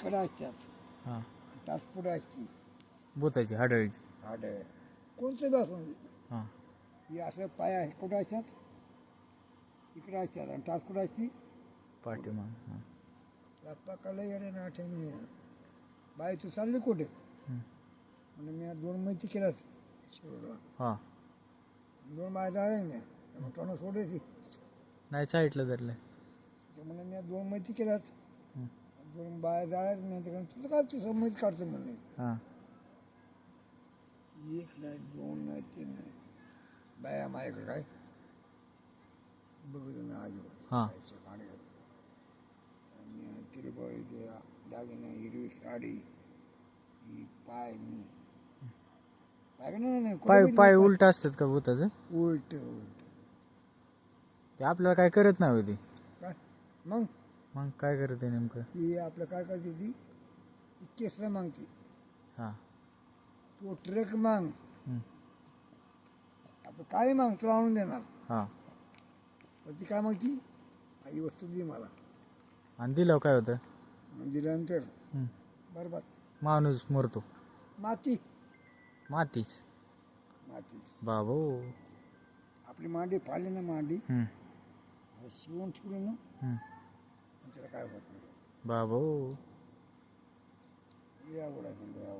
इकडं असतात हां तास पुढं असते भूताची हाडळीची. हाड कोणतं बी असून हां ही असं पाय आहे कुठं असतात इकडं असतात आणि तास कुठं असते पाठीमाग. हां बाप्पाकडे येणे ना आठवणी बाई तू चालली कुठे म्हणजे मी 2 मैत्री केल्याच शेवटला हां 2 बाय जाळे नाही मग टोनं सोडायची नाही साईडला धरलं. म्हणजे मी 2 मैत्री केल्याच 2 बाया जाळ्याच नाही तर तुझं काय तू मैत्री काढतो म्हणले हां 1 नाही 2 नाही 3 नाही बाया माझ्याकडे काय बघत ना अजिबात हां गाडी आणि तिरुपतीचे दागिने हिरवी साडी ही पाय मी पाय नाही पाय पाय उलट असतात का भूताचं? उलट उलट ते आपल्याला काय करत नाही होती. काय मग मग काय करते नेमकं? ती आपलं काय करते ती केस मागते हां तो ट्रक माग हं. आपलं काय माग तो आणून देणार हां पण ती काय मागती आई वस्तू दे मला आणि दिल्यावर काय होतं? मग दिल्यानंतर हं. बरबाद माणूस मरतो. माती मातीच माती बाबो. आपली मांडी फाडली ना मांडी हं. शिवून ठेवली ना हं. त्याला काय होत नाही बाबो. या आवड आहे